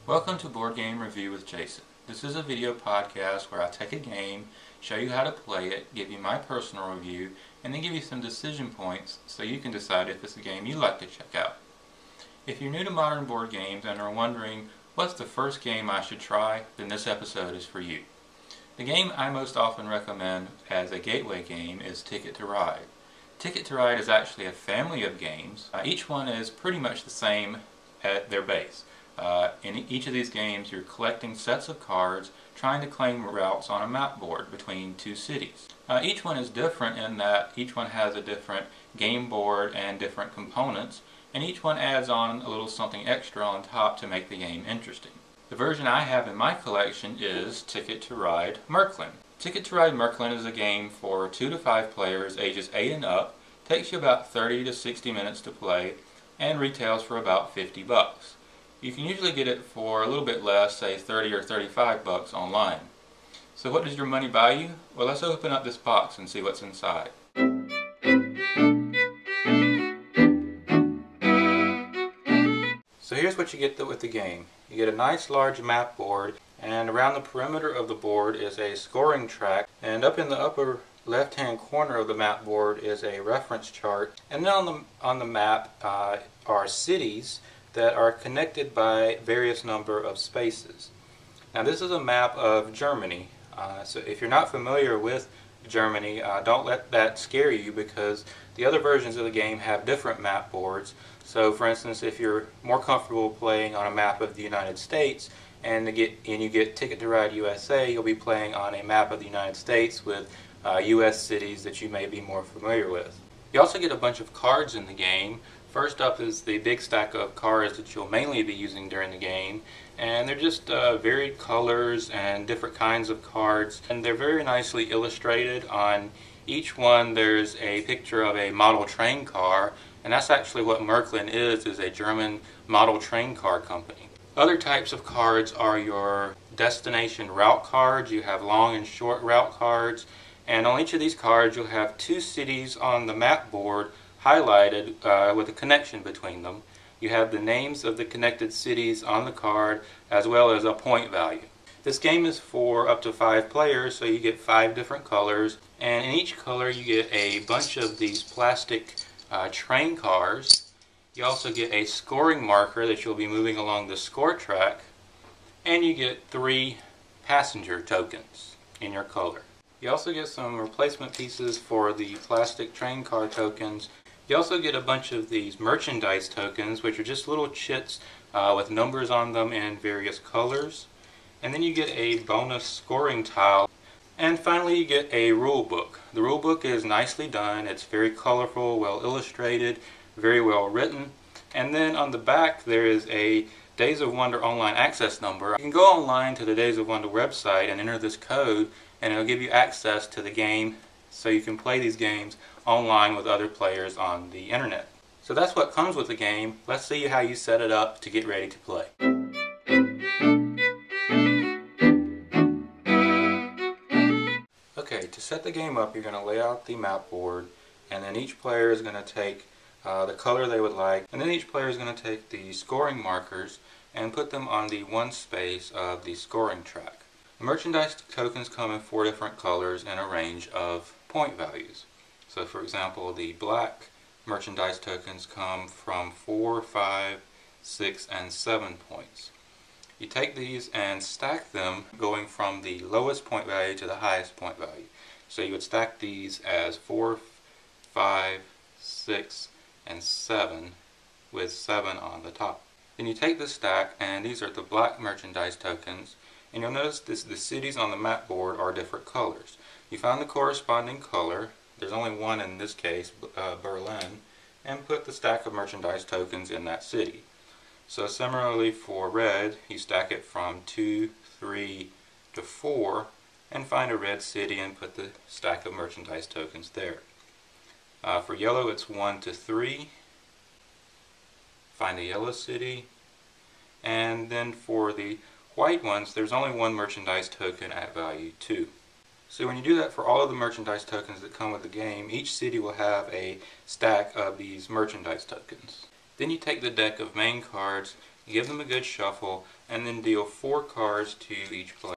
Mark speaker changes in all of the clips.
Speaker 1: Welcome to Board Game Review with Jason. This is a video podcast where I take a game, show you how to play it, give you my personal review, and then give you some decision points so you can decide if it's a game you'd like to check out. If you're new to modern board games and are wondering what's the first game I should try, then this episode is for you. The game I most often recommend as a gateway game is Ticket to Ride. Ticket to Ride is actually a family of games. Each one is pretty much the same at their base. In each of these games you're collecting sets of cards trying to claim routes on a map board between two cities. Each one is different in that each one has a different game board and different components, and each one adds on a little something extra on top to make the game interesting. The version I have in my collection is Ticket to Ride Märklin. Ticket to Ride Märklin is a game for 2 to 5 players ages 8 and up, takes you about 30 to 60 minutes to play, and retails for about $50. You can usually get it for a little bit less, say 30 or 35 bucks online. So what does your money buy you? Well, let's open up this box and see what's inside. So here's what you get with the game. You get a nice large map board, and around the perimeter of the board is a scoring track, and up in the upper left hand corner of the map board is a reference chart, and then on the map are cities that are connected by various number of spaces. Now this is a map of Germany, so if you're not familiar with Germany, don't let that scare you, because the other versions of the game have different map boards. So for instance, if you're more comfortable playing on a map of the United States and you get Ticket to Ride USA, you'll be playing on a map of the United States with US cities that you may be more familiar with. You also get a bunch of cards in the game. First up is the big stack of cards that you'll mainly be using during the game, and they're just varied colors and different kinds of cards, and they're very nicely illustrated. On each one there's a picture of a model train car, and that's actually what Märklin is a German model train car company. Other types of cards are your destination route cards. You have long and short route cards, and on each of these cards you'll have 2 cities on the map board highlighted with a connection between them. You have the names of the connected cities on the card as well as a point value. This game is for up to 5 players, so you get 5 different colors, and in each color you get a bunch of these plastic train cars. You also get a scoring marker that you'll be moving along the score track, and you get 3 passenger tokens in your color. You also get some replacement pieces for the plastic train car tokens. You also get a bunch of these merchandise tokens, which are just little chits with numbers on them in various colors. And then you get a bonus scoring tile. And finally you get a rule book. The rule book is nicely done. It's very colorful, well illustrated, very well written. And then on the back there is a Days of Wonder online access number. You can go online to the Days of Wonder website and enter this code, and it'll give you access to the game so you can play these games online with other players on the internet. So that's what comes with the game. Let's see how you set it up to get ready to play. Okay, to set the game up, you're going to lay out the map board, and then each player is going to take the color they would like, and then each player is going to take the scoring markers and put them on the one space of the scoring track. The merchandise tokens come in 4 different colors and a range of point values. So for example, the black merchandise tokens come from 4, 5, 6, and 7 points. You take these and stack them going from the lowest point value to the highest point value. So you would stack these as 4, 5, 6, and 7 with 7 on the top. Then you take this stack, and these are the black merchandise tokens, and you'll notice the cities on the map board are different colors. You find the corresponding color, there's only one in this case, Berlin, and put the stack of merchandise tokens in that city. So similarly for red, you stack it from 2, 3 to 4, and find a red city and put the stack of merchandise tokens there. For yellow it's 1 to 3, find a yellow city, and then for the white ones there's only one merchandise token at value 2. So when you do that for all of the merchandise tokens that come with the game, each city will have a stack of these merchandise tokens. Then you take the deck of main cards give them a good shuffle, and then deal 4 cards to each player.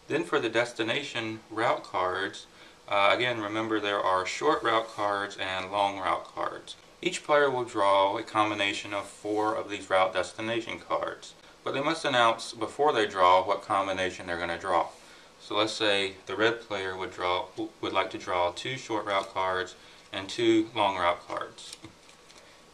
Speaker 1: Then for the destination route cards, again remember there are short route cards and long route cards. Each player will draw a combination of 4 of these route destination cards, but they must announce before they draw what combination they're going to draw. So let's say the red player would like to draw 2 short route cards and 2 long route cards.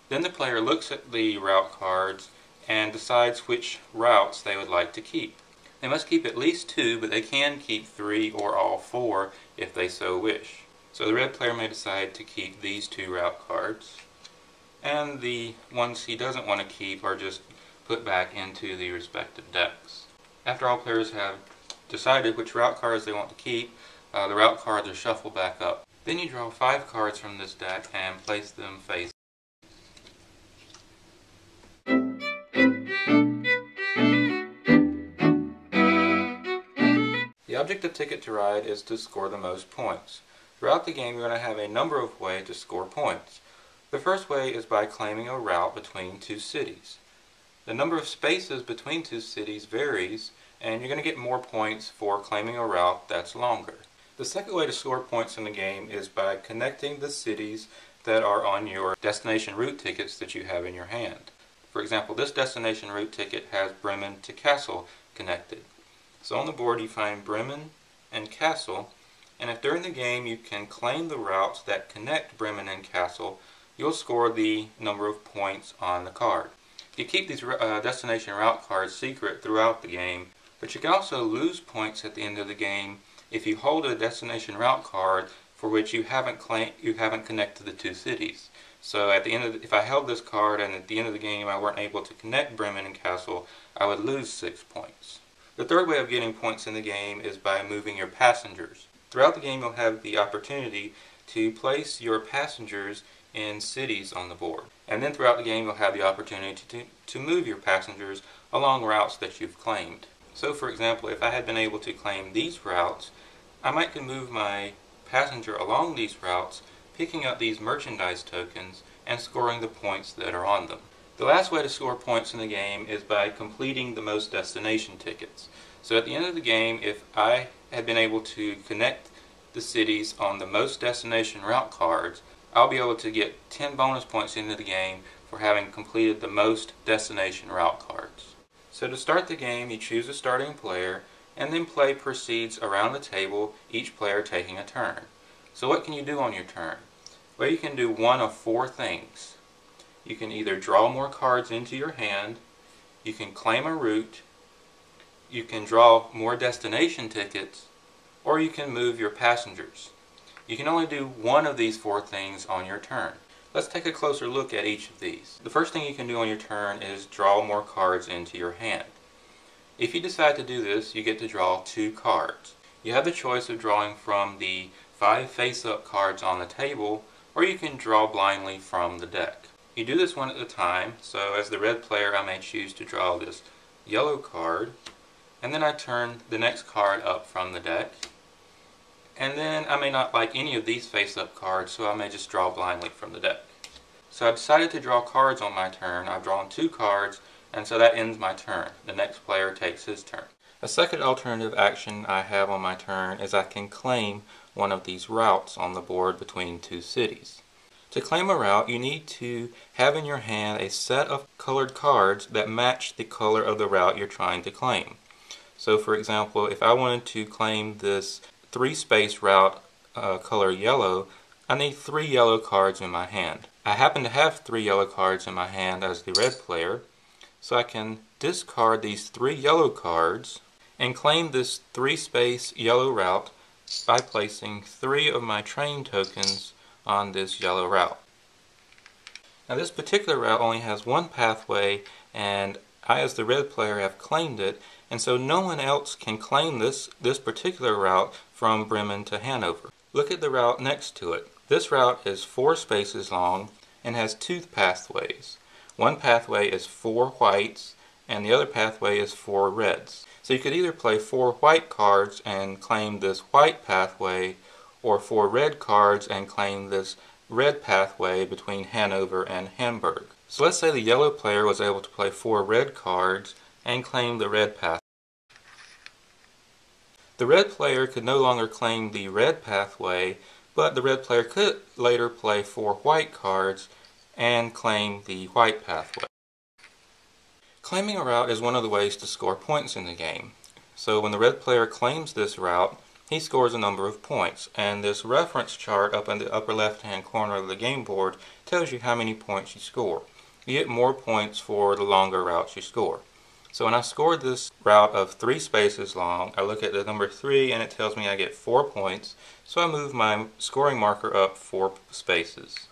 Speaker 1: Then the player looks at the route cards and decides which routes they would like to keep. They must keep at least 2, but they can keep 3 or all 4 if they so wish. So the red player may decide to keep these 2 route cards, and the ones he doesn't want to keep are just put back into the respective decks. After all players have decided which route cards they want to keep, the route cards are shuffled back up. Then you draw 5 cards from this deck and place them face. The object of Ticket to Ride is to score the most points. Throughout the game you're going to have a number of ways to score points. The first way is by claiming a route between 2 cities. The number of spaces between 2 cities varies, and you're going to get more points for claiming a route that's longer. The second way to score points in the game is by connecting the cities that are on your destination route tickets that you have in your hand. For example, this destination route ticket has Bremen to Kassel connected. So on the board you find Bremen and Kassel, and if during the game you can claim the routes that connect Bremen and Kassel, you'll score the number of points on the card. You keep these destination route cards secret throughout the game, but you can also lose points at the end of the game if you hold a destination route card for which you haven't connected the 2 cities. So at the end if I held this card and at the end of the game I weren't able to connect Bremen and Kassel, I would lose 6 points. The third way of getting points in the game is by moving your passengers. Throughout the game you'll have the opportunity to place your passengers in cities on the board. And then throughout the game you'll have the opportunity to move your passengers along routes that you've claimed. So for example, if I had been able to claim these routes, I might move my passenger along these routes, picking up these merchandise tokens and scoring the points that are on them. The last way to score points in the game is by completing the most destination tickets. So at the end of the game, if I had been able to connect the cities on the most destination route cards, I'll be able to get 10 bonus points into the game for having completed the most destination route cards. So to start the game, you choose a starting player, and then play proceeds around the table, each player taking a turn. So what can you do on your turn? Well, you can do one of 4 things. You can either draw more cards into your hand, you can claim a route, you can draw more destination tickets, or you can move your passengers. You can only do one of these 4 things on your turn. Let's take a closer look at each of these. The first thing you can do on your turn is draw more cards into your hand. If you decide to do this, you get to draw 2 cards. You have the choice of drawing from the 5 face-up cards on the table, or you can draw blindly from the deck. You do this one at a time, so as the red player I may choose to draw this yellow card, and then I turn the next card up from the deck. And then I may not like any of these face-up cards, so I may just draw blindly from the deck. So I decided to draw cards on my turn. I've drawn 2 cards, and so that ends my turn. The next player takes his turn. A second alternative action I have on my turn is I can claim one of these routes on the board between 2 cities. To claim a route, you need to have in your hand a set of colored cards that match the color of the route you're trying to claim. So for example, if I wanted to claim this 3-space route color yellow, I need 3 yellow cards in my hand. I happen to have 3 yellow cards in my hand as the red player, so I can discard these 3 yellow cards and claim this 3-space yellow route by placing 3 of my train tokens on this yellow route. Now this particular route only has 1 pathway, and I as the red player have claimed it, and so no one else can claim this particular route from Bremen to Hanover. Look at the route next to it. This route is 4 spaces long and has 2 pathways. One pathway is 4 whites and the other pathway is 4 reds. So you could either play 4 white cards and claim this white pathway, or 4 red cards and claim this red pathway between Hanover and Hamburg. So let's say the yellow player was able to play 4 red cards and claim the red path. The red player could no longer claim the red pathway, but the red player could later play 4 white cards and claim the white pathway. Claiming a route is one of the ways to score points in the game. So when the red player claims this route, he scores a number of points, and this reference chart up in the upper left hand corner of the game board tells you how many points you score. You get more points for the longer routes you score. So when I scored this route of 3 spaces long, I look at the number 3 and it tells me I get 4 points, so I move my scoring marker up 4 spaces.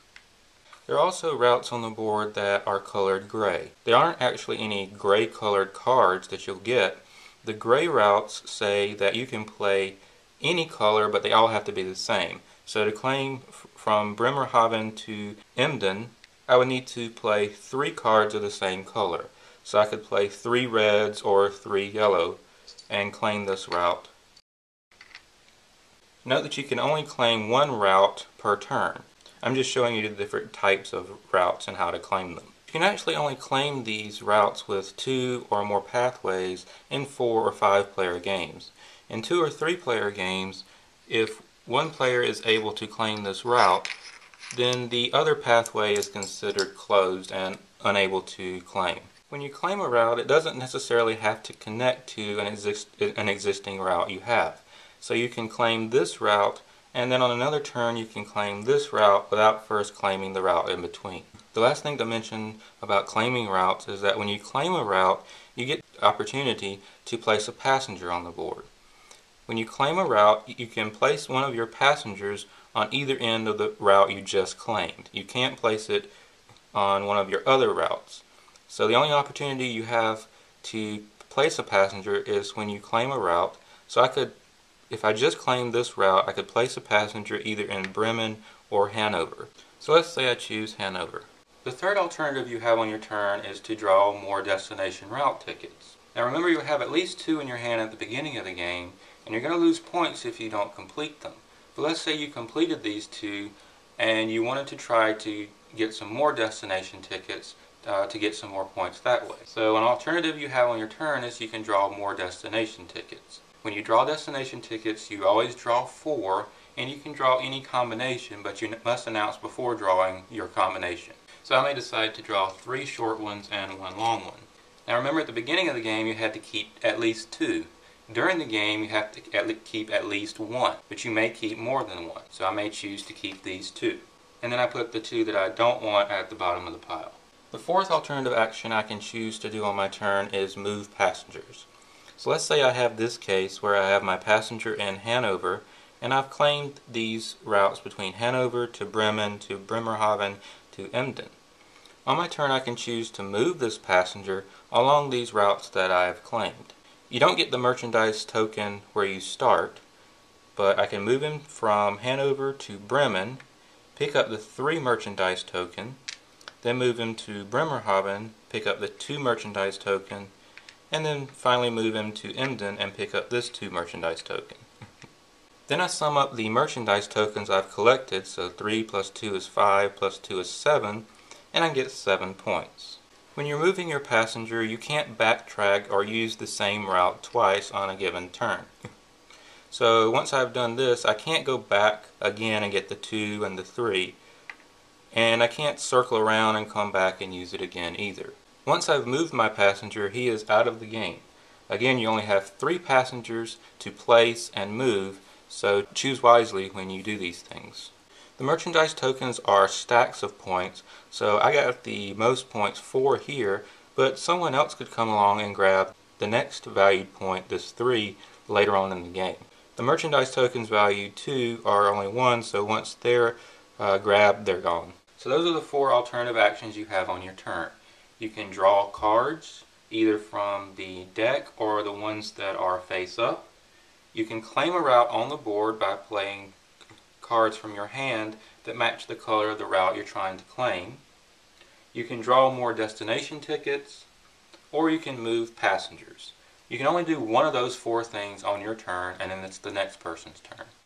Speaker 1: There are also routes on the board that are colored gray. There aren't actually any gray colored cards that you'll get. The gray routes say that you can play any color, but they all have to be the same. So to claim from Bremerhaven to Emden, I would need to play 3 cards of the same color. So I could play 3 reds or 3 yellow and claim this route. Note that you can only claim 1 route per turn. I'm just showing you the different types of routes and how to claim them. You can actually only claim these routes with 2 or more pathways in 4 or 5 player games. In 2 or 3 player games, if one player is able to claim this route, then the other pathway is considered closed and unable to claim. When you claim a route, it doesn't necessarily have to connect to an existing route you have. So you can claim this route, and then on another turn you can claim this route without first claiming the route in between. The last thing to mention about claiming routes is that when you claim a route, you get the opportunity to place a passenger on the board. When you claim a route, you can place one of your passengers on either end of the route you just claimed. You can't place it on one of your other routes. So the only opportunity you have to place a passenger is when you claim a route. So if I just claimed this route, I could place a passenger either in Bremen or Hanover. So let's say I choose Hanover. The third alternative you have on your turn is to draw more destination route tickets. Now remember, you have at least 2 in your hand at the beginning of the game, and you're going to lose points if you don't complete them. But let's say you completed these 2 and you wanted to try to get some more destination tickets to get some more points that way. So an alternative you have on your turn is you can draw more destination tickets. When you draw destination tickets, you always draw 4, and you can draw any combination, but you must announce before drawing your combination. So I may decide to draw 3 short ones and 1 long one. Now remember, at the beginning of the game you had to keep at least 2. During the game you have to keep at least 1, but you may keep more than 1. So I may choose to keep these 2. And then I put the 2 that I don't want at the bottom of the pile. The fourth alternative action I can choose to do on my turn is move passengers. So let's say I have this case where I have my passenger in Hanover, and I've claimed these routes between Hanover to Bremen to Bremerhaven to Emden. On my turn I can choose to move this passenger along these routes that I have claimed. You don't get the merchandise token where you start, but I can move him from Hanover to Bremen, pick up the 3 merchandise token, then move him to Bremerhaven, pick up the 2 merchandise token, and then finally move him to Emden and pick up this 2 merchandise token. Then I sum up the merchandise tokens I've collected, so 3 plus 2 is 5 plus 2 is 7, and I get 7 points. When you're moving your passenger, you can't backtrack or use the same route twice on a given turn. So once I've done this, I can't go back again and get the 2 and the 3. And I can't circle around and come back and use it again either. Once I've moved my passenger, he is out of the game. Again, you only have 3 passengers to place and move, so choose wisely when you do these things. The merchandise tokens are stacks of points, so I got the most points 4 here, but someone else could come along and grab the next valued point, this 3, later on in the game. The merchandise tokens valued 2 are only 1, so once they're grabbed, they're gone. So those are the 4 alternative actions you have on your turn. You can draw cards, either from the deck or the ones that are face up. You can claim a route on the board by playing cards from your hand that match the color of the route you're trying to claim. You can draw more destination tickets, or you can move passengers. You can only do one of those 4 things on your turn, and then it's the next person's turn.